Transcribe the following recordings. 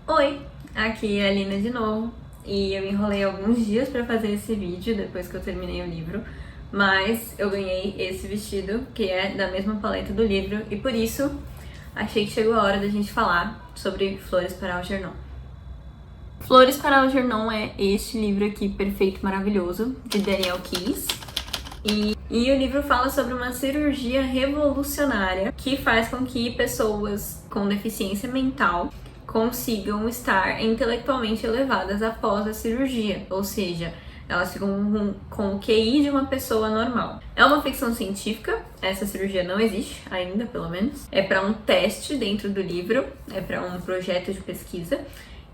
Oi, aqui é a Lina de novo, e eu enrolei alguns dias pra fazer esse vídeo depois que eu terminei o livro, mas eu ganhei esse vestido, que é da mesma paleta do livro, e por isso achei que chegou a hora da gente falar sobre Flores para Algernon. Flores para Algernon é este livro aqui, perfeito, maravilhoso, de Danielle Keyes. E o livro fala sobre uma cirurgia revolucionária que faz com que pessoas com deficiência mental consigam estar intelectualmente elevadas após a cirurgia, ou seja, elas ficam com o QI de uma pessoa normal. É uma ficção científica, essa cirurgia não existe ainda, pelo menos. É para um teste dentro do livro, é para um projeto de pesquisa.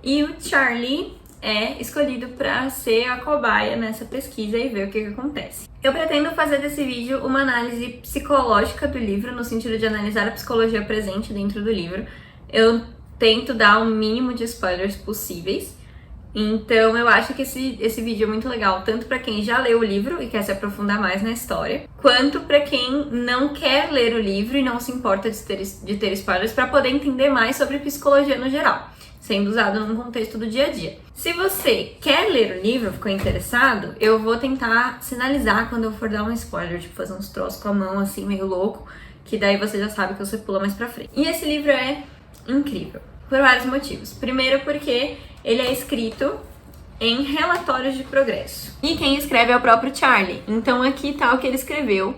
E o Charlie é escolhido para ser a cobaia nessa pesquisa e ver o que acontece. Eu pretendo fazer desse vídeo uma análise psicológica do livro, no sentido de analisar a psicologia presente dentro do livro. Eu tento dar o mínimo de spoilers possíveis, então eu acho que esse vídeo é muito legal, tanto para quem já leu o livro e quer se aprofundar mais na história, quanto para quem não quer ler o livro e não se importa de ter spoilers para poder entender mais sobre psicologia no geral, sendo usado num contexto do dia a dia. Se você quer ler o livro, ficou interessado, eu vou tentar sinalizar quando eu for dar um spoiler, tipo fazer uns troços com a mão assim, meio louco, que daí você já sabe que você pula mais pra frente. E esse livro é incrível, por vários motivos. Primeiro porque ele é escrito em relatórios de progresso. E quem escreve é o próprio Charlie. Então aqui tá o que ele escreveu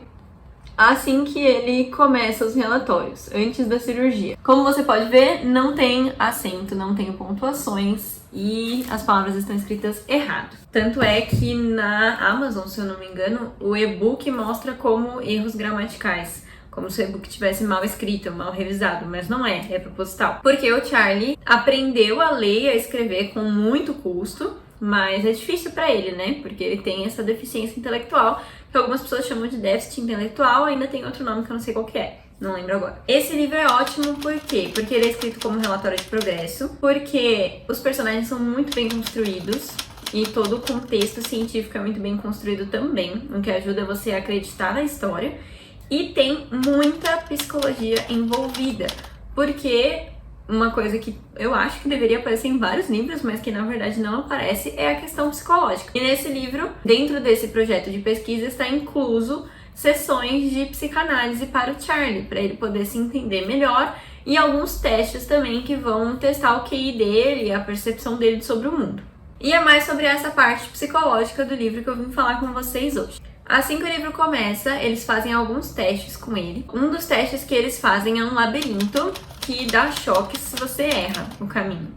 assim que ele começa os relatórios, antes da cirurgia. Como você pode ver, não tem acento, não tem pontuações e as palavras estão escritas errado. Tanto é que na Amazon, se eu não me engano, o e-book mostra como erros gramaticais, como se o e-book tivesse mal escrito, mal revisado, mas não é, é proposital. Porque o Charlie aprendeu a ler e a escrever com muito custo, mas é difícil pra ele, né? Porque ele tem essa deficiência intelectual, que algumas pessoas chamam de déficit intelectual, ainda tem outro nome que eu não sei qual que é, não lembro agora. Esse livro é ótimo por quê? Porque ele é escrito como relatório de progresso, porque os personagens são muito bem construídos, e todo o contexto científico é muito bem construído também, o que ajuda você a acreditar na história. E tem muita psicologia envolvida, porque uma coisa que eu acho que deveria aparecer em vários livros, mas que na verdade não aparece, é a questão psicológica. E nesse livro, dentro desse projeto de pesquisa, está incluso sessões de psicanálise para o Charlie, para ele poder se entender melhor, e alguns testes também que vão testar o QI dele e a percepção dele sobre o mundo. E é mais sobre essa parte psicológica do livro que eu vim falar com vocês hoje. Assim que o livro começa, eles fazem alguns testes com ele. Um dos testes que eles fazem é um labirinto que dá choque se você erra o caminho,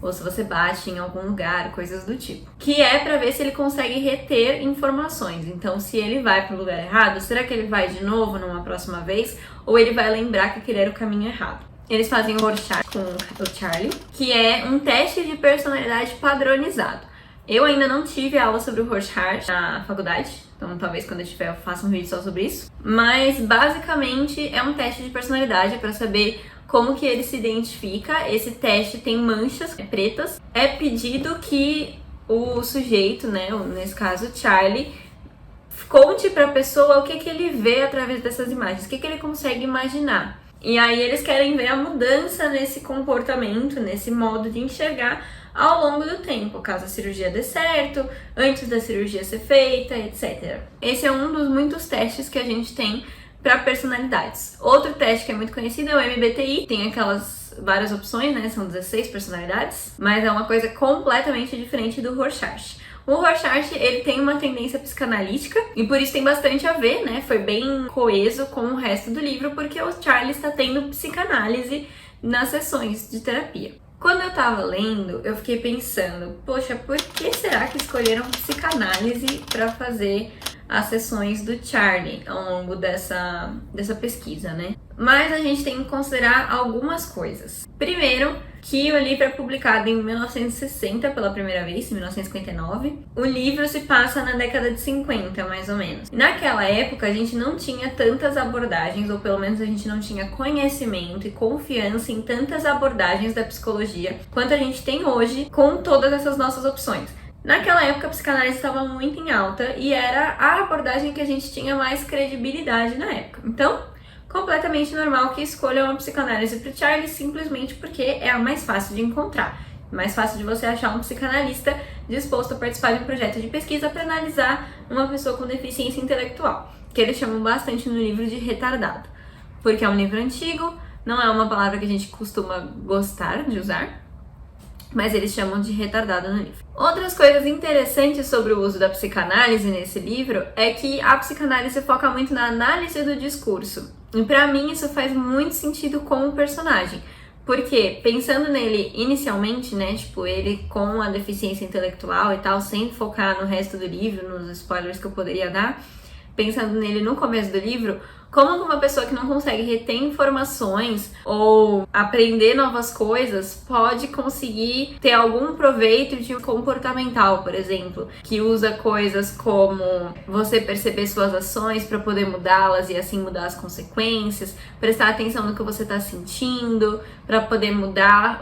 ou se você bate em algum lugar, coisas do tipo. Que é pra ver se ele consegue reter informações. Então, se ele vai pro lugar errado, será que ele vai de novo numa próxima vez? Ou ele vai lembrar que aquele era o caminho errado? Eles fazem o Rorschach com o Charlie, que é um teste de personalidade padronizado. Eu ainda não tive aula sobre o Rorschach na faculdade, então talvez quando eu tiver eu faça um vídeo só sobre isso. Mas basicamente é um teste de personalidade para saber como que ele se identifica. Esse teste tem manchas pretas. É pedido que o sujeito, né, nesse caso o Charlie, conte para a pessoa o que ele vê através dessas imagens, o que ele consegue imaginar. E aí eles querem ver a mudança nesse comportamento, nesse modo de enxergar ao longo do tempo, caso a cirurgia dê certo, antes da cirurgia ser feita, etc. Esse é um dos muitos testes que a gente tem para personalidades. Outro teste que é muito conhecido é o MBTI, tem aquelas várias opções, né? São 16 personalidades, mas é uma coisa completamente diferente do Rorschach. O Rorschach, ele tem uma tendência psicanalítica e por isso tem bastante a ver, né? Foi bem coeso com o resto do livro, porque o Charlie está tendo psicanálise nas sessões de terapia. Quando eu tava lendo, eu fiquei pensando, poxa, por que será que escolheram psicanálise para fazer as sessões do Charlie ao longo dessa pesquisa, né? Mas a gente tem que considerar algumas coisas. Primeiro, que o livro é publicado em 1960 pela primeira vez, em 1959. O livro se passa na década de 50, mais ou menos. Naquela época, a gente não tinha tantas abordagens, ou pelo menos a gente não tinha conhecimento e confiança em tantas abordagens da psicologia quanto a gente tem hoje com todas essas nossas opções. Naquela época, a psicanálise estava muito em alta e era a abordagem que a gente tinha mais credibilidade na época. Então, completamente normal que escolham a psicanálise para o Charlie simplesmente porque é a mais fácil de encontrar. Mais fácil de você achar um psicanalista disposto a participar de um projeto de pesquisa para analisar uma pessoa com deficiência intelectual, que eles chamam bastante no livro de retardado, porque é um livro antigo, não é uma palavra que a gente costuma gostar de usar, mas eles chamam de retardado no livro. Outras coisas interessantes sobre o uso da psicanálise nesse livro é que a psicanálise foca muito na análise do discurso. E pra mim isso faz muito sentido com o personagem. Porque, pensando nele inicialmente, né, tipo, ele com a deficiência intelectual e tal, sem focar no resto do livro, nos spoilers que eu poderia dar, pensando nele no começo do livro, como uma pessoa que não consegue reter informações ou aprender novas coisas pode conseguir ter algum proveito de comportamental, por exemplo, que usa coisas como você perceber suas ações para poder mudá-las e assim mudar as consequências, prestar atenção no que você está sentindo para poder mudar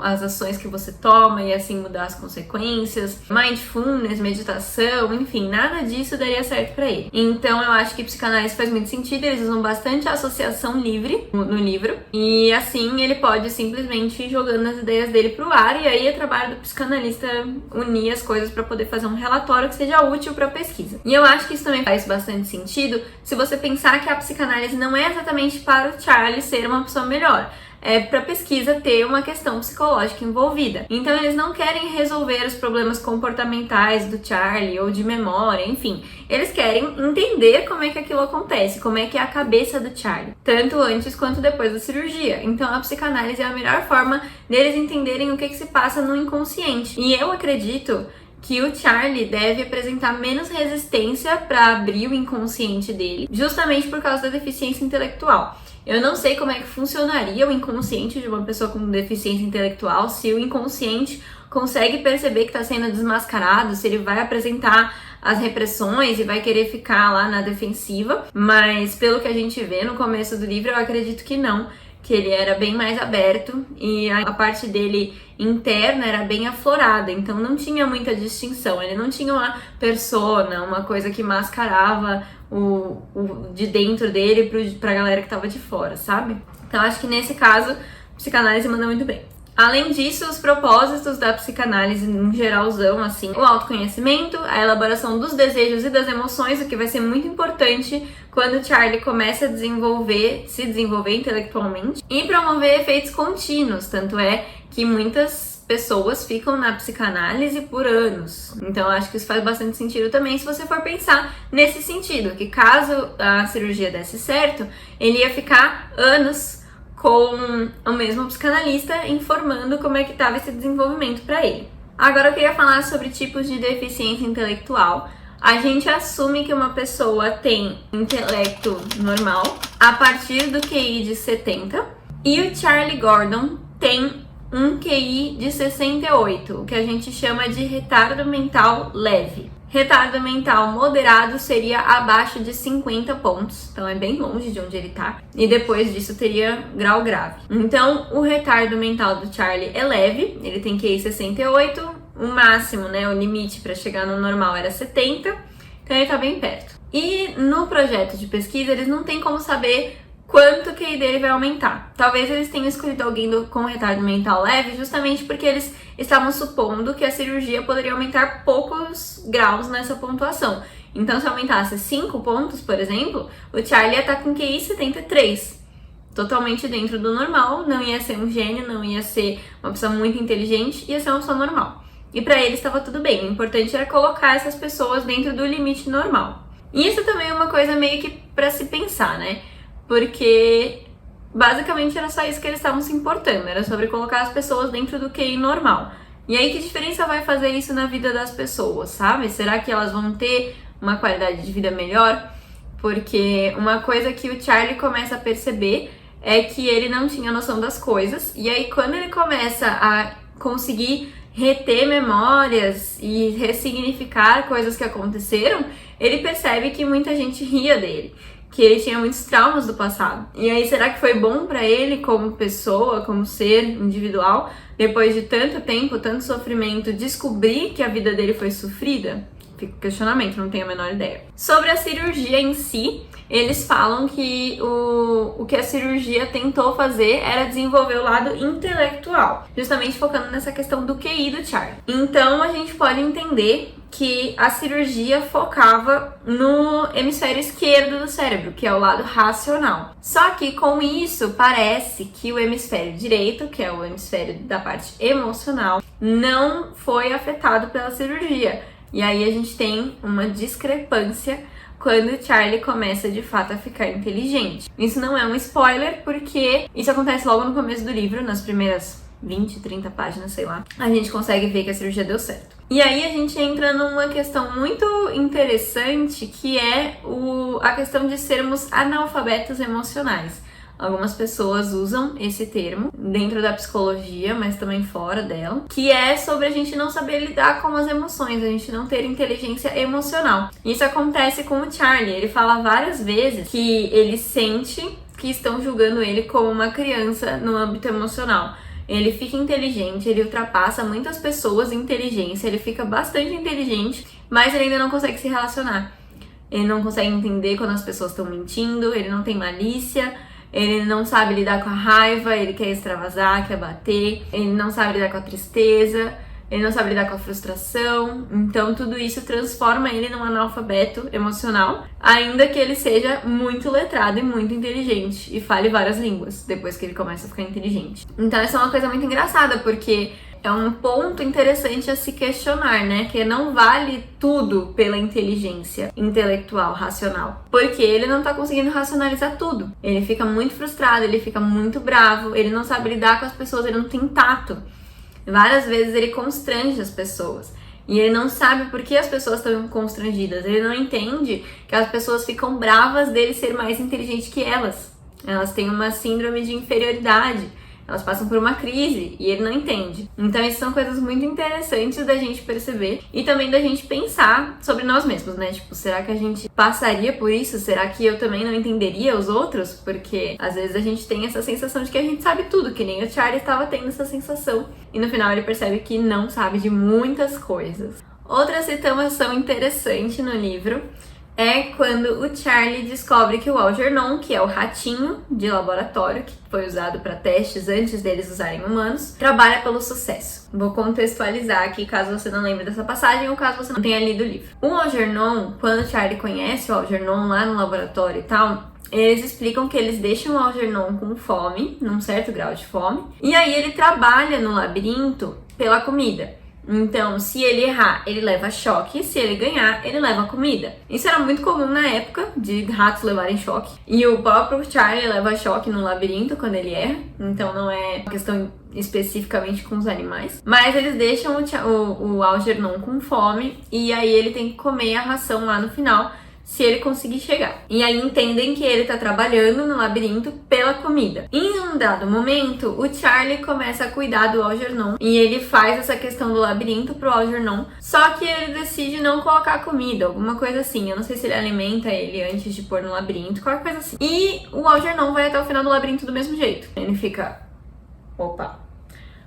as ações que você toma e assim mudar as consequências, mindfulness, meditação, enfim, nada disso daria certo para ele. Então eu acho que psicanálise faz muito sentido. Eles usam bastante a associação livre no livro, e assim ele pode simplesmente ir jogando as ideias dele pro ar, e aí é trabalho do psicanalista unir as coisas para poder fazer um relatório que seja útil para a pesquisa. E eu acho que isso também faz bastante sentido se você pensar que a psicanálise não é exatamente para o Charlie ser uma pessoa melhor. É para pesquisa ter uma questão psicológica envolvida. Então eles não querem resolver os problemas comportamentais do Charlie ou de memória, enfim. Eles querem entender como é que aquilo acontece, como é que é a cabeça do Charlie, tanto antes quanto depois da cirurgia. Então a psicanálise é a melhor forma deles entenderem o que se passa no inconsciente. E eu acredito que o Charlie deve apresentar menos resistência para abrir o inconsciente dele, justamente por causa da deficiência intelectual. Eu não sei como é que funcionaria o inconsciente de uma pessoa com deficiência intelectual, se o inconsciente consegue perceber que está sendo desmascarado, se ele vai apresentar as repressões e vai querer ficar lá na defensiva, mas pelo que a gente vê no começo do livro, eu acredito que não, que ele era bem mais aberto e a parte dele interna era bem aflorada, então não tinha muita distinção, ele não tinha uma persona, uma coisa que mascarava o de dentro dele pra galera que tava de fora, sabe? Então acho que nesse caso, a psicanálise manda muito bem. Além disso, os propósitos da psicanálise em geralzão, assim, o autoconhecimento, a elaboração dos desejos e das emoções, o que vai ser muito importante quando o Charlie começa a se desenvolver intelectualmente, e promover efeitos contínuos, tanto é que muitas pessoas ficam na psicanálise por anos. Então eu acho que isso faz bastante sentido também se você for pensar nesse sentido, que caso a cirurgia desse certo, ele ia ficar anos com o mesmo psicanalista informando como é que estava esse desenvolvimento para ele. Agora eu queria falar sobre tipos de deficiência intelectual. A gente assume que uma pessoa tem intelecto normal a partir do QI de 70 e o Charlie Gordon tem um QI de 68, o que a gente chama de retardo mental leve. Retardo mental moderado seria abaixo de 50 pontos, então é bem longe de onde ele tá. E depois disso teria grau grave. Então, o retardo mental do Charlie é leve, ele tem QI 68, o máximo, né, o limite para chegar no normal era 70, então ele tá bem perto. E no projeto de pesquisa, eles não têm como saber quanto o QI dele vai aumentar. Talvez eles tenham escolhido alguém com retardo mental leve justamente porque eles estavam supondo que a cirurgia poderia aumentar poucos graus nessa pontuação. Então, se aumentasse 5 pontos, por exemplo, o Charlie ia estar com QI 73. Totalmente dentro do normal, não ia ser um gênio, não ia ser uma pessoa muito inteligente, ia ser uma pessoa normal. E para ele estava tudo bem, o importante era colocar essas pessoas dentro do limite normal. E isso também é uma coisa meio que para se pensar, né? Porque basicamente era só isso que eles estavam se importando, era sobre colocar as pessoas dentro do QI normal. E aí que diferença vai fazer isso na vida das pessoas, sabe? Será que elas vão ter uma qualidade de vida melhor? Porque uma coisa que o Charlie começa a perceber é que ele não tinha noção das coisas, e aí quando ele começa a conseguir reter memórias e ressignificar coisas que aconteceram, ele percebe que muita gente ria dele, que ele tinha muitos traumas do passado. E aí, será que foi bom pra ele como pessoa, como ser individual, depois de tanto tempo, tanto sofrimento, descobrir que a vida dele foi sofrida? Fica o questionamento, não tenho a menor ideia. Sobre a cirurgia em si, eles falam que o que a cirurgia tentou fazer era desenvolver o lado intelectual, justamente focando nessa questão do QI do Charlie. Então a gente pode entender que a cirurgia focava no hemisfério esquerdo do cérebro, que é o lado racional. Só que com isso parece que o hemisfério direito, que é o hemisfério da parte emocional, não foi afetado pela cirurgia. E aí a gente tem uma discrepância quando o Charlie começa de fato a ficar inteligente. Isso não é um spoiler, porque isso acontece logo no começo do livro, nas primeiras 20, 30 páginas, sei lá. A gente consegue ver que a cirurgia deu certo. E aí a gente entra numa questão muito interessante, que é a questão de sermos analfabetos emocionais. Algumas pessoas usam esse termo dentro da psicologia, mas também fora dela, que é sobre a gente não saber lidar com as emoções, a gente não ter inteligência emocional. Isso acontece com o Charlie. Ele fala várias vezes que ele sente que estão julgando ele como uma criança no âmbito emocional. Ele fica inteligente, ele ultrapassa muitas pessoas em inteligência, ele fica bastante inteligente, mas ele ainda não consegue se relacionar. Ele não consegue entender quando as pessoas estão mentindo, ele não tem malícia, ele não sabe lidar com a raiva, ele quer extravasar, quer bater, ele não sabe lidar com a tristeza, ele não sabe lidar com a frustração. Então tudo isso transforma ele num analfabeto emocional, ainda que ele seja muito letrado e muito inteligente e fale várias línguas depois que ele começa a ficar inteligente. Então essa é uma coisa muito engraçada, porque é um ponto interessante a se questionar, né? Que não vale tudo pela inteligência intelectual, racional. Porque ele não tá conseguindo racionalizar tudo. Ele fica muito frustrado, ele fica muito bravo, ele não sabe lidar com as pessoas, ele não tem tato. Várias vezes ele constrange as pessoas. E ele não sabe por que as pessoas estão constrangidas. Ele não entende que as pessoas ficam bravas dele ser mais inteligente que elas. Elas têm uma síndrome de inferioridade. Elas passam por uma crise e ele não entende. Então, isso são coisas muito interessantes da gente perceber e também da gente pensar sobre nós mesmos, né? Tipo, será que a gente passaria por isso? Será que eu também não entenderia os outros? Porque às vezes a gente tem essa sensação de que a gente sabe tudo, que nem o Charlie estava tendo essa sensação. E no final ele percebe que não sabe de muitas coisas. Outra situação interessante no livro é quando o Charlie descobre que o Algernon, que é o ratinho de laboratório que foi usado para testes antes deles usarem humanos, trabalha pelo sucesso. Vou contextualizar aqui caso você não lembre dessa passagem ou caso você não tenha lido o livro. O Algernon, quando o Charlie conhece o Algernon lá no laboratório e tal, eles explicam que eles deixam o Algernon com fome, num certo grau de fome, e aí ele trabalha no labirinto pela comida. Então, se ele errar, ele leva choque, se ele ganhar, ele leva comida. Isso era muito comum na época, de ratos levarem choque. E o próprio Charlie leva choque no labirinto quando ele erra, então não é uma questão especificamente com os animais. Mas eles deixam o Algernon com fome, e aí ele tem que comer a ração lá no final, se ele conseguir chegar. E aí entendem que ele tá trabalhando no labirinto pela comida. Em um dado momento, o Charlie começa a cuidar do Algernon e ele faz essa questão do labirinto pro Algernon, só que ele decide não colocar comida, alguma coisa assim. Eu não sei se ele alimenta ele antes de pôr no labirinto, qualquer coisa assim. E o Algernon vai até o final do labirinto do mesmo jeito. Ele fica... Opa,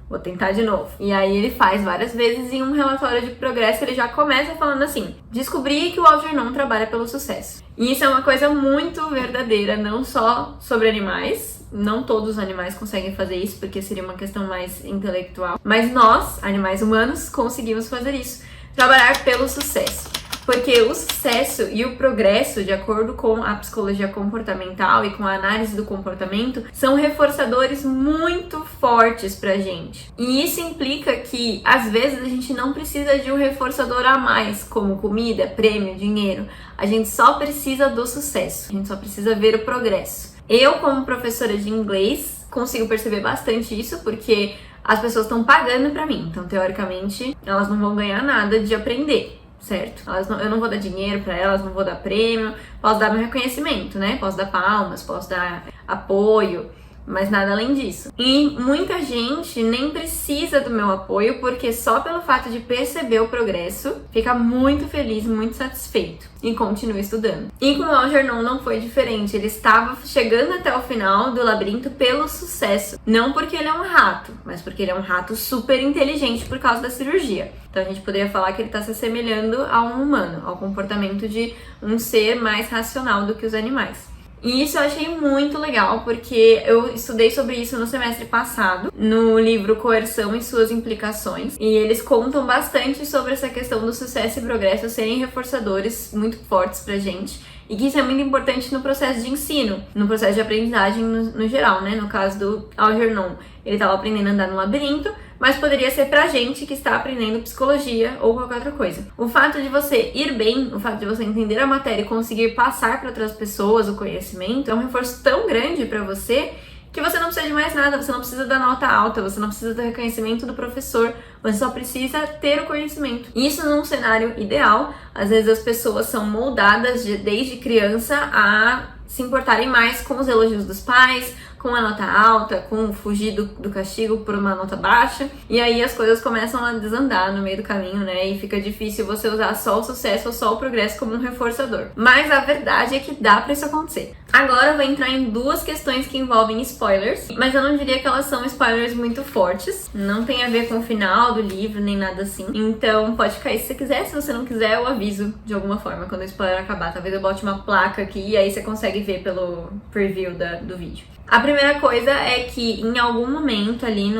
vou tentar de novo. E aí ele faz várias vezes e em um relatório de progresso ele já começa falando assim: descobri que o Algernon trabalha pelo sucesso. E isso é uma coisa muito verdadeira, não só sobre animais. Não todos os animais conseguem fazer isso, porque seria uma questão mais intelectual. Mas nós, animais humanos, conseguimos fazer isso. Trabalhar pelo sucesso. Porque o sucesso e o progresso, de acordo com a psicologia comportamental e com a análise do comportamento, são reforçadores muito fortes pra gente. E isso implica que, às vezes, a gente não precisa de um reforçador a mais, como comida, prêmio, dinheiro. A gente só precisa do sucesso. A gente só precisa ver o progresso. Eu, como professora de inglês, consigo perceber bastante isso, porque as pessoas estão pagando pra mim. Então, teoricamente, elas não vão ganhar nada de aprender. Certo? Eu não vou dar dinheiro pra elas, não vou dar prêmio, posso dar meu reconhecimento, né? Posso dar palmas, posso dar apoio, mas nada além disso. E muita gente nem precisa do meu apoio, porque só pelo fato de perceber o progresso, fica muito feliz, muito satisfeito e continua estudando. E com o Algernon não foi diferente, ele estava chegando até o final do labirinto pelo sucesso, não porque ele é um rato, mas porque ele é um rato super inteligente por causa da cirurgia. Então a gente poderia falar que ele está se assemelhando a um humano, ao comportamento de um ser mais racional do que os animais. E isso eu achei muito legal, porque eu estudei sobre isso no semestre passado, no livro Coerção e Suas Implicações, e eles contam bastante sobre essa questão do sucesso e progresso serem reforçadores muito fortes pra gente, e que isso é muito importante no processo de ensino, no processo de aprendizagem no geral, né? No caso do Algernon, ele estava aprendendo a andar no labirinto, mas poderia ser pra gente que está aprendendo psicologia ou qualquer outra coisa. O fato de você ir bem, o fato de você entender a matéria e conseguir passar para outras pessoas o conhecimento é um reforço tão grande para você que você não precisa de mais nada, você não precisa da nota alta, você não precisa do reconhecimento do professor, você só precisa ter o conhecimento. Isso num cenário ideal, às vezes as pessoas são moldadas desde criança a se importarem mais com os elogios dos pais, com a nota alta, com fugir do castigo por uma nota baixa, e aí as coisas começam a desandar no meio do caminho, né, e fica difícil você usar só o sucesso ou só o progresso como um reforçador. Mas a verdade é que dá pra isso acontecer. Agora eu vou entrar em duas questões que envolvem spoilers, mas eu não diria que elas são spoilers muito fortes, não tem a ver com o final do livro, nem nada assim, então pode cair se você quiser, se você não quiser eu aviso de alguma forma quando o spoiler acabar, talvez eu bote uma placa aqui e aí você consegue ver pelo preview do vídeo. A primeira coisa é que em algum momento ali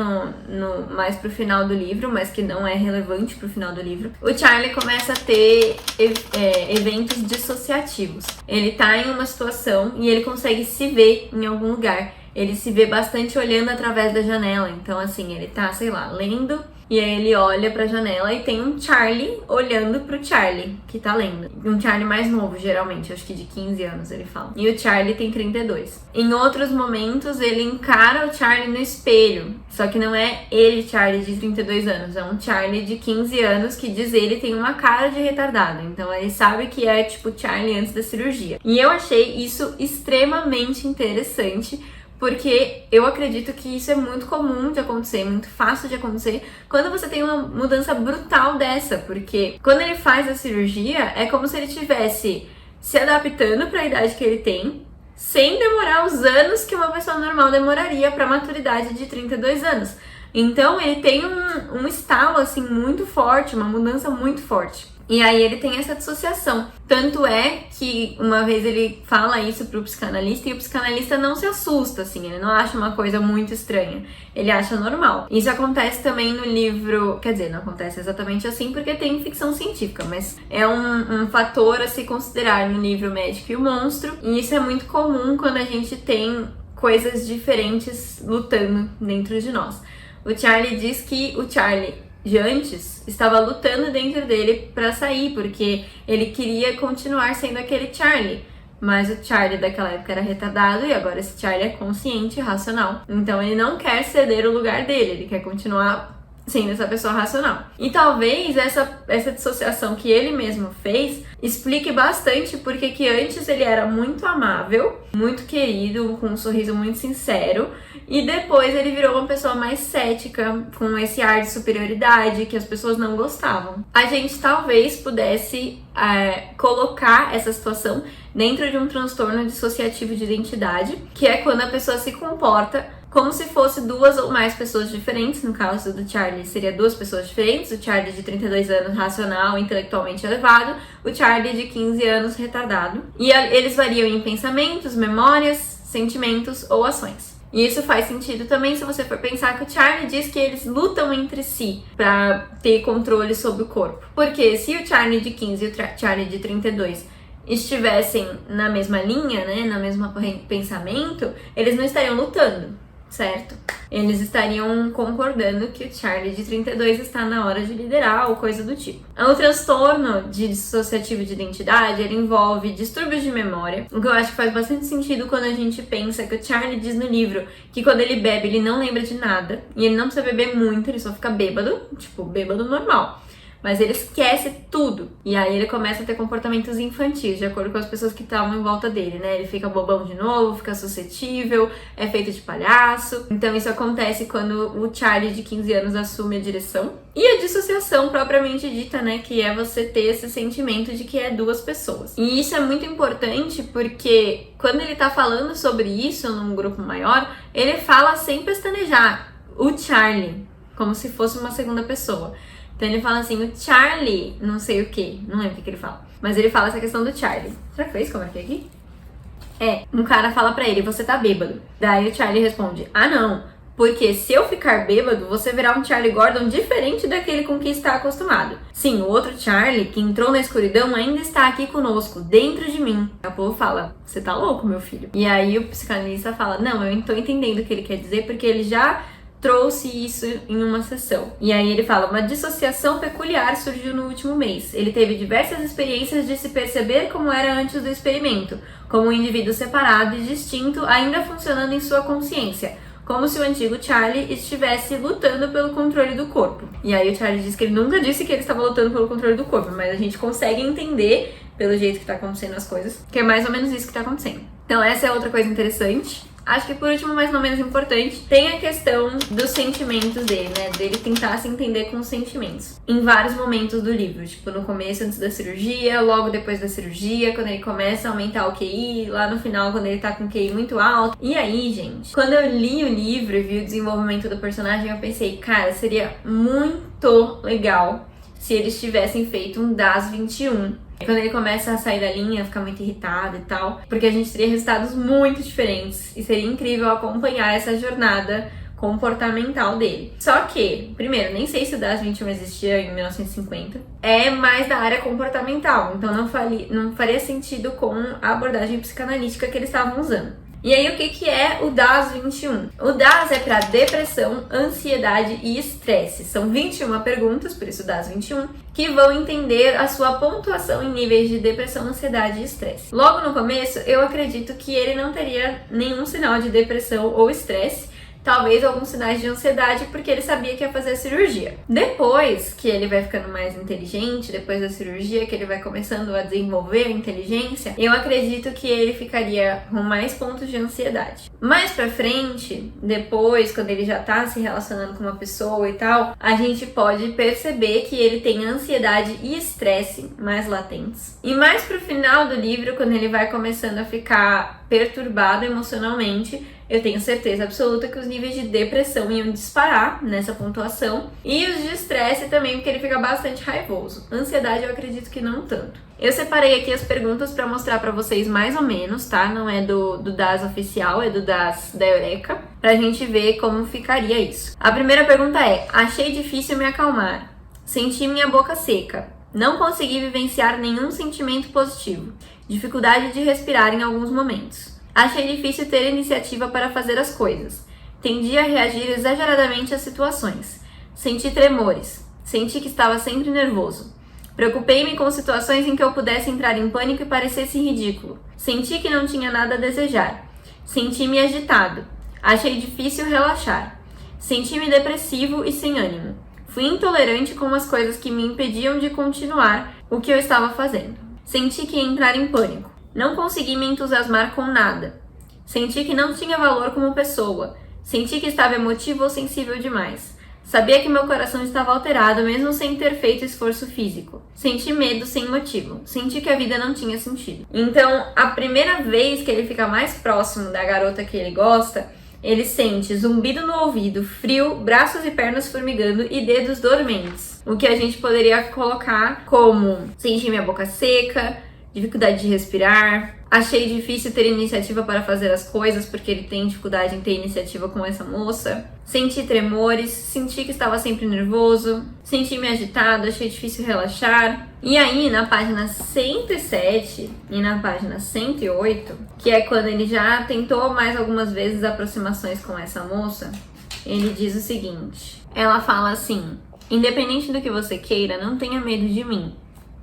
mais pro final do livro, mas que não é relevante pro final do livro, o Charlie começa a ter eventos dissociativos. Ele tá em uma situação e ele consegue se ver em algum lugar. Ele se vê bastante olhando através da janela. Então assim, ele tá, sei lá, lendo e aí ele olha pra janela e tem um Charlie olhando pro Charlie que tá lendo. Um Charlie mais novo, geralmente, acho que de 15 anos ele fala. E o Charlie tem 32. Em outros momentos ele encara o Charlie no espelho, só que não é ele, Charlie, de 32 anos, é um Charlie de 15 anos que diz ele tem uma cara de retardado. Então ele sabe que é tipo Charlie antes da cirurgia. E eu achei isso extremamente interessante, porque eu acredito que isso é muito comum de acontecer, muito fácil de acontecer quando você tem uma mudança brutal dessa, porque quando ele faz a cirurgia é como se ele estivesse se adaptando para a idade que ele tem, sem demorar os anos que uma pessoa normal demoraria para a maturidade de 32 anos. Então ele tem um estalo assim muito forte, uma mudança muito forte. E aí ele tem essa dissociação. Tanto é que uma vez ele fala isso pro psicanalista e o psicanalista não se assusta, assim, ele não acha uma coisa muito estranha. Ele acha normal. Isso acontece também no livro, quer dizer, não acontece exatamente assim porque tem ficção científica, mas é um fator a se considerar no livro Médico e o Monstro. E isso é muito comum quando a gente tem coisas diferentes lutando dentro de nós. O Charlie diz que o Charlie de antes estava lutando dentro dele pra sair, porque ele queria continuar sendo aquele Charlie. Mas o Charlie daquela época era retardado e agora esse Charlie é consciente e racional. Então ele não quer ceder o lugar dele, ele quer continuar sendo essa pessoa racional. E talvez essa dissociação que ele mesmo fez explique bastante porque que antes ele era muito amável, muito querido, com um sorriso muito sincero, e depois ele virou uma pessoa mais cética, com esse ar de superioridade que as pessoas não gostavam. A gente talvez pudesse colocar essa situação dentro de um transtorno dissociativo de identidade, que é quando a pessoa se comporta como se fosse duas ou mais pessoas diferentes. No caso do Charlie, seria duas pessoas diferentes. O Charlie de 32 anos, racional, intelectualmente elevado. O Charlie de 15 anos, retardado. E eles variam em pensamentos, memórias, sentimentos ou ações. E isso faz sentido também se você for pensar que o Charlie diz que eles lutam entre si pra ter controle sobre o corpo. Porque se o Charlie de 15 e o Charlie de 32 estivessem na mesma linha, né, na mesma pensamento, eles não estariam lutando, certo? Eles estariam concordando que o Charlie de 32 está na hora de liderar ou coisa do tipo. O transtorno dissociativo de identidade, ele envolve distúrbios de memória, o que eu acho que faz bastante sentido quando a gente pensa que o Charlie diz no livro que quando ele bebe ele não lembra de nada, e ele não precisa beber muito, ele só fica bêbado, tipo bêbado normal. mas ele esquece tudo. E aí ele começa a ter comportamentos infantis, de acordo com as pessoas que estavam em volta dele, né? Ele fica bobão de novo, fica suscetível, é feito de palhaço. Então isso acontece quando o Charlie de 15 anos assume a direção. E a dissociação propriamente dita, né? Que é você ter esse sentimento de que é duas pessoas. E isso é muito importante porque quando ele tá falando sobre isso num grupo maior, ele fala sem pestanejar o Charlie, como se fosse uma segunda pessoa. Então ele fala assim, o Charlie, não sei o que, não lembro o que ele fala, mas ele fala essa questão do Charlie. Será que foi isso que eu marquei aqui? Um cara fala pra ele, você tá bêbado. Daí o Charlie responde, ah não, porque se eu ficar bêbado, você verá um Charlie Gordon diferente daquele com que está acostumado. Sim, o outro Charlie, que entrou na escuridão, ainda está aqui conosco, dentro de mim. O povo fala, você tá louco, meu filho? E aí o psicanalista fala, não, eu tô entendendo o que ele quer dizer, porque ele já trouxe isso em uma sessão. E aí ele fala, uma dissociação peculiar surgiu no último mês. Ele teve diversas experiências de se perceber como era antes do experimento, como um indivíduo separado e distinto, ainda funcionando em sua consciência, como se o antigo Charlie estivesse lutando pelo controle do corpo. E aí o Charlie diz que ele nunca disse que ele estava lutando pelo controle do corpo, mas a gente consegue entender, pelo jeito que tá acontecendo as coisas, que é mais ou menos isso que tá acontecendo. Então essa é outra coisa interessante. Acho que por último, mas não menos importante, tem a questão dos sentimentos dele, né? Dele tentar se entender com os sentimentos. Em vários momentos do livro, tipo no começo, antes da cirurgia, logo depois da cirurgia, quando ele começa a aumentar o QI, lá no final, quando ele tá com o QI muito alto. E aí, gente, quando eu li o livro e vi o desenvolvimento do personagem, eu pensei, cara, seria muito legal se eles tivessem feito um DAS 21. Quando ele começa a sair da linha, fica muito irritado e tal, porque a gente teria resultados muito diferentes e seria incrível acompanhar essa jornada comportamental dele. Só que, primeiro, nem sei se o DAS 21 existia em 1950, é mais da área comportamental, então não faria sentido com a abordagem psicanalítica que eles estavam usando. E aí, o que é o DAS 21? O DAS é para depressão, ansiedade e estresse. São 21 perguntas, por isso o DAS 21, que vão entender a sua pontuação em níveis de depressão, ansiedade e estresse. Logo no começo, eu acredito que ele não teria nenhum sinal de depressão ou estresse, talvez alguns sinais de ansiedade, porque ele sabia que ia fazer a cirurgia. Depois que ele vai ficando mais inteligente, depois da cirurgia, que ele vai começando a desenvolver a inteligência, eu acredito que ele ficaria com mais pontos de ansiedade. Mais pra frente, depois, quando ele já tá se relacionando com uma pessoa e tal, a gente pode perceber que ele tem ansiedade e estresse mais latentes. E mais pro final do livro, quando ele vai começando a ficar perturbado emocionalmente, eu tenho certeza absoluta que os níveis de depressão iam disparar nessa pontuação e os de estresse também, porque ele fica bastante raivoso. Ansiedade eu acredito que não tanto. Eu separei aqui as perguntas para mostrar para vocês mais ou menos, tá? Não é do DAS oficial, é do DAS da Eureka, pra gente ver como ficaria isso. A primeira pergunta é: achei difícil me acalmar. Senti minha boca seca. Não consegui vivenciar nenhum sentimento positivo. Dificuldade de respirar em alguns momentos. Achei difícil ter iniciativa para fazer as coisas. Tendi a reagir exageradamente às situações. Senti tremores. Senti que estava sempre nervoso. Preocupei-me com situações em que eu pudesse entrar em pânico e parecesse ridículo. Senti que não tinha nada a desejar. Senti-me agitado. Achei difícil relaxar. Senti-me depressivo e sem ânimo. Fui intolerante com as coisas que me impediam de continuar o que eu estava fazendo. Senti que ia entrar em pânico. Não consegui me entusiasmar com nada. Senti que não tinha valor como pessoa. Senti que estava emotivo ou sensível demais. Sabia que meu coração estava alterado, mesmo sem ter feito esforço físico. Senti medo sem motivo. Senti que a vida não tinha sentido. Então, a primeira vez que ele fica mais próximo da garota que ele gosta, ele sente zumbido no ouvido, frio, braços e pernas formigando e dedos dormentes. O que a gente poderia colocar como senti minha boca seca, dificuldade de respirar, achei difícil ter iniciativa para fazer as coisas, porque ele tem dificuldade em ter iniciativa com essa moça. Senti tremores, senti que estava sempre nervoso, senti-me agitado, achei difícil relaxar. E aí, na página 107 e na página 108, que é quando ele já tentou mais algumas vezes aproximações com essa moça, ele diz o seguinte, ela fala assim: independente do que você queira, não tenha medo de mim.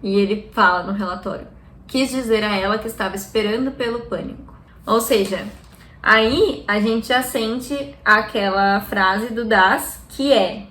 E ele fala no relatório: quis dizer a ela que estava esperando pelo pânico. Ou seja, aí a gente já sente aquela frase do DAS que é: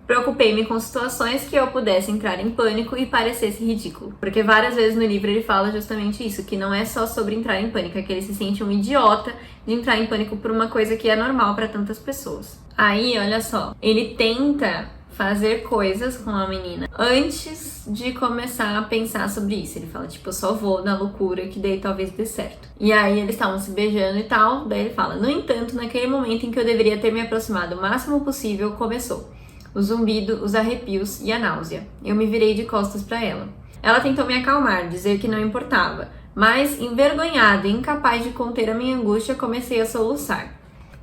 Preocupei-me com situações que eu pudesse entrar em pânico e parecesse ridículo. Porque várias vezes no livro ele fala justamente isso, que não é só sobre entrar em pânico, é que ele se sente um idiota de entrar em pânico por uma coisa que é normal para tantas pessoas. Aí, olha só, ele tenta fazer coisas com a menina antes de começar a pensar sobre isso. Ele fala, tipo, eu só vou na loucura que daí talvez dê certo. E aí eles estavam se beijando e tal, daí ele fala, no entanto, naquele momento em que eu deveria ter me aproximado o máximo possível, começou o zumbido, os arrepios e a náusea. Eu me virei de costas para ela. Ela tentou me acalmar, dizer que não importava, mas, envergonhada e incapaz de conter a minha angústia, comecei a soluçar.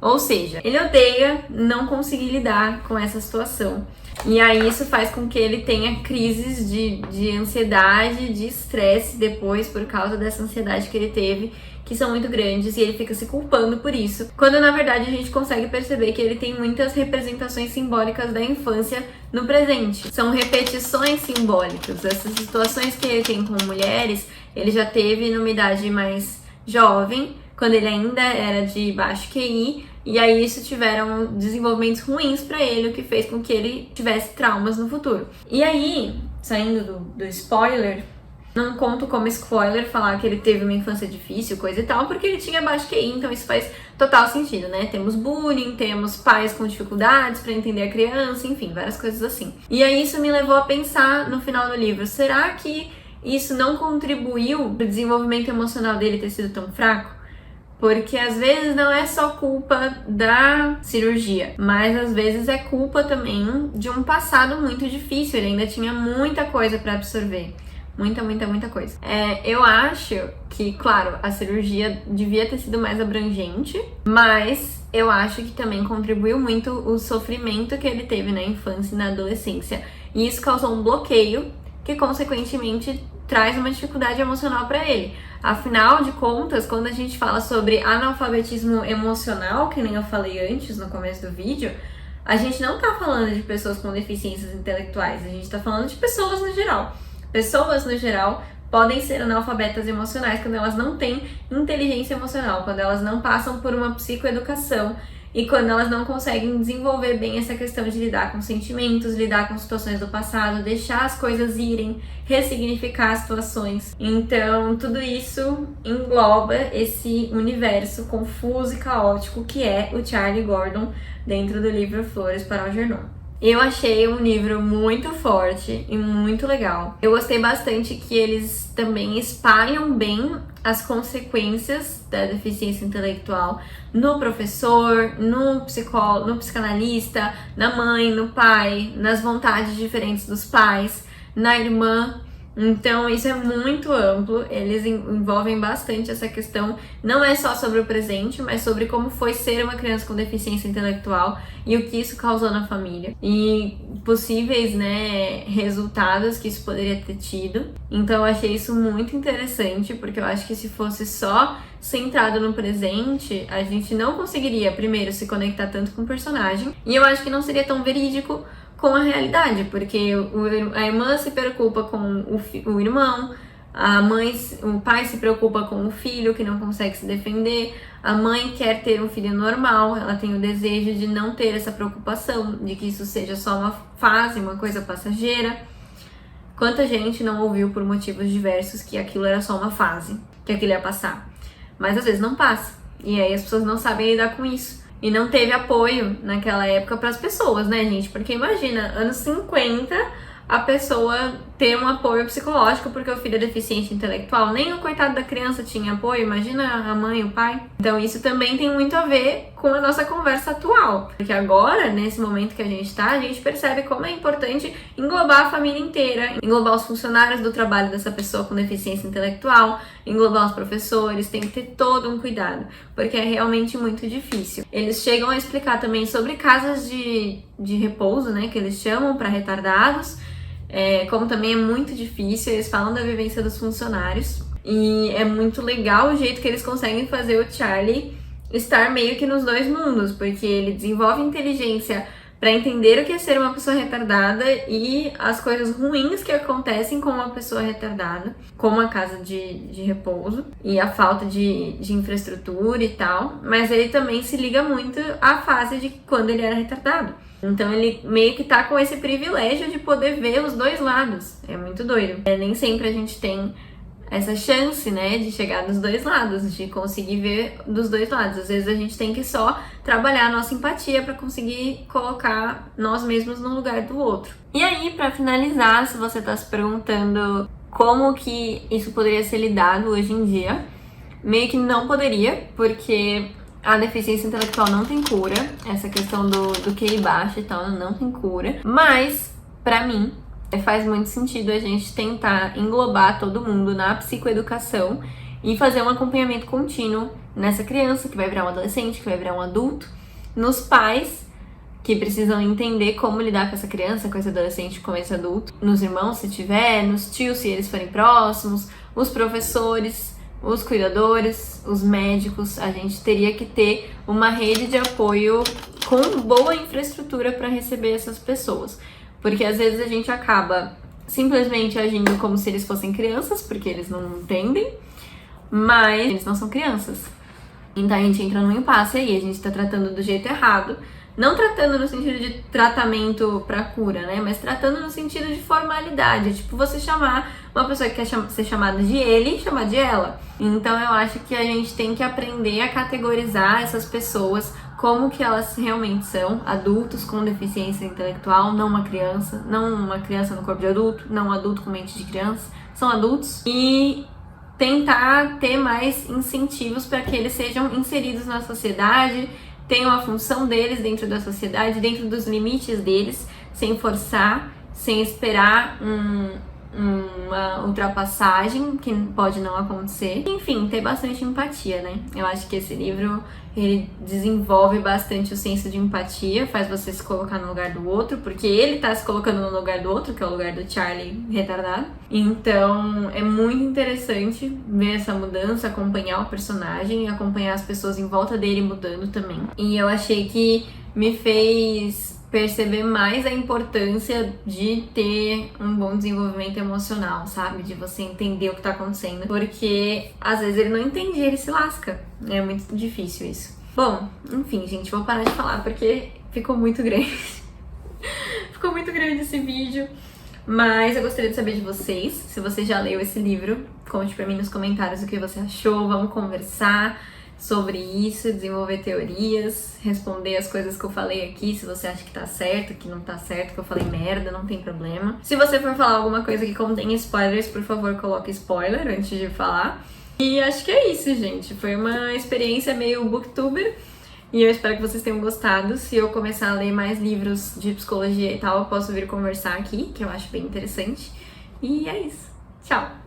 Ou seja, ele odeia não conseguir lidar com essa situação. E aí isso faz com que ele tenha crises de ansiedade, de estresse depois, por causa dessa ansiedade que ele teve, que são muito grandes, e ele fica se culpando por isso. Quando na verdade a gente consegue perceber que ele tem muitas representações simbólicas da infância no presente. São repetições simbólicas. Essas situações que ele tem com mulheres, ele já teve numa idade mais jovem, quando ele ainda era de baixo QI, e aí isso tiveram desenvolvimentos ruins pra ele, o que fez com que ele tivesse traumas no futuro. E aí, saindo do spoiler, não conto como spoiler falar que ele teve uma infância difícil, coisa e tal, porque ele tinha baixo QI, então isso faz total sentido, né? Temos bullying, temos pais com dificuldades pra entender a criança, enfim, várias coisas assim. E aí isso me levou a pensar no final do livro, será que isso não contribuiu pro desenvolvimento emocional dele ter sido tão fraco? Porque às vezes não é só culpa da cirurgia, mas às vezes é culpa também de um passado muito difícil, ele ainda tinha muita coisa pra absorver. Muita coisa. Eu acho que, claro, a cirurgia devia ter sido mais abrangente, mas eu acho que também contribuiu muito o sofrimento que ele teve na infância e na adolescência. E isso causou um bloqueio que, consequentemente, traz uma dificuldade emocional para ele. Afinal de contas, quando a gente fala sobre analfabetismo emocional, que nem eu falei antes no começo do vídeo, a gente não tá falando de pessoas com deficiências intelectuais, a gente tá falando de pessoas no geral. Pessoas, no geral, podem ser analfabetas emocionais quando elas não têm inteligência emocional, quando elas não passam por uma psicoeducação e quando elas não conseguem desenvolver bem essa questão de lidar com sentimentos, lidar com situações do passado, deixar as coisas irem, ressignificar situações. Então, tudo isso engloba esse universo confuso e caótico que é o Charlie Gordon dentro do livro Flores para Algernon. Eu achei um livro muito forte e muito legal. Eu gostei bastante que eles também espalham bem as consequências da deficiência intelectual no professor, no psicólogo, no psicanalista, na mãe, no pai, nas vontades diferentes dos pais, na irmã. Então isso é muito amplo, eles envolvem bastante essa questão, não é só sobre o presente, mas sobre como foi ser uma criança com deficiência intelectual e o que isso causou na família e possíveis, né, resultados que isso poderia ter tido. Então eu achei isso muito interessante, porque eu acho que se fosse só centrado no presente, a gente não conseguiria, primeiro, se conectar tanto com o personagem, e eu acho que não seria tão verídico com a realidade, porque a irmã se preocupa com o irmão, o pai se preocupa com o filho que não consegue se defender, a mãe quer ter um filho normal, ela tem o desejo de não ter essa preocupação, de que isso seja só uma fase, uma coisa passageira. Quanta gente não ouviu por motivos diversos que aquilo era só uma fase, que aquilo ia passar. Mas às vezes não passa, e aí as pessoas não sabem lidar com isso. E não teve apoio naquela época para as pessoas, né, gente? Porque imagina, anos 50, a pessoa ter um apoio psicológico porque o filho é deficiente intelectual. Nem o coitado da criança tinha apoio, imagina a mãe, o pai. Então isso também tem muito a ver com a nossa conversa atual. Porque agora, nesse momento que a gente percebe como é importante englobar a família inteira, englobar os funcionários do trabalho dessa pessoa com deficiência intelectual, englobar os professores, tem que ter todo um cuidado, porque é realmente muito difícil. Eles chegam a explicar também sobre casas de repouso, né, que eles chamam para retardados, como também é muito difícil, eles falam da vivência dos funcionários, e é muito legal o jeito que eles conseguem fazer o Charlie estar meio que nos dois mundos, porque ele desenvolve inteligência para entender o que é ser uma pessoa retardada e as coisas ruins que acontecem com uma pessoa retardada, como a casa de repouso e a falta de infraestrutura e tal, mas ele também se liga muito à fase de quando ele era retardado. Então ele meio que tá com esse privilégio de poder ver os dois lados. É muito doido. Nem sempre a gente tem essa chance, né, de chegar dos dois lados, de conseguir ver dos dois lados. Às vezes a gente tem que só trabalhar a nossa empatia para conseguir colocar nós mesmos no lugar do outro. E aí, para finalizar, se você tá se perguntando como que isso poderia ser lidado hoje em dia, meio que não poderia, porque a deficiência intelectual não tem cura, essa questão do QI baixo e tal não tem cura, mas, pra mim, faz muito sentido a gente tentar englobar todo mundo na psicoeducação e fazer um acompanhamento contínuo nessa criança que vai virar um adolescente, que vai virar um adulto, nos pais que precisam entender como lidar com essa criança, com esse adolescente, com esse adulto, nos irmãos se tiver, nos tios se eles forem próximos, os professores, os cuidadores, os médicos. A gente teria que ter uma rede de apoio com boa infraestrutura para receber essas pessoas. Porque às vezes a gente acaba simplesmente agindo como se eles fossem crianças, porque eles não entendem, mas eles não são crianças. Então a gente entra num impasse aí, a gente tá tratando do jeito errado. Não tratando no sentido de tratamento pra cura, né? Mas tratando no sentido de formalidade. Tipo, você chamar uma pessoa que quer ser chamada de ele, chamar de ela. Então eu acho que a gente tem que aprender a categorizar essas pessoas como que elas realmente são, adultos com deficiência intelectual, não uma criança no corpo de adulto, não um adulto com mente de criança, são adultos, e tentar ter mais incentivos para que eles sejam inseridos na sociedade, tenham a função deles dentro da sociedade, dentro dos limites deles, sem forçar, sem esperar uma ultrapassagem que pode não acontecer. Enfim, ter bastante empatia, né? Eu acho que esse livro, ele desenvolve bastante o senso de empatia, faz você se colocar no lugar do outro, porque ele tá se colocando no lugar do outro, que é o lugar do Charlie retardado. Então, é muito interessante ver essa mudança, acompanhar o personagem e acompanhar as pessoas em volta dele mudando também. E eu achei que me fez perceber mais a importância de ter um bom desenvolvimento emocional, sabe? De você entender o que tá acontecendo. Porque às vezes ele não entende, ele se lasca. É muito difícil isso. Bom, enfim, gente, vou parar de falar porque ficou muito grande. Ficou muito grande esse vídeo. Mas eu gostaria de saber de vocês. Se você já leu esse livro, conte pra mim nos comentários o que você achou. Vamos conversar sobre isso, desenvolver teorias, responder as coisas que eu falei aqui, se você acha que tá certo, que não tá certo, que eu falei merda, não tem problema. Se você for falar alguma coisa que contém spoilers, por favor, coloque spoiler antes de falar. E acho que é isso, gente. Foi uma experiência meio booktuber e eu espero que vocês tenham gostado. Se eu começar a ler mais livros de psicologia e tal, eu posso vir conversar aqui, que eu acho bem interessante. E é isso. Tchau!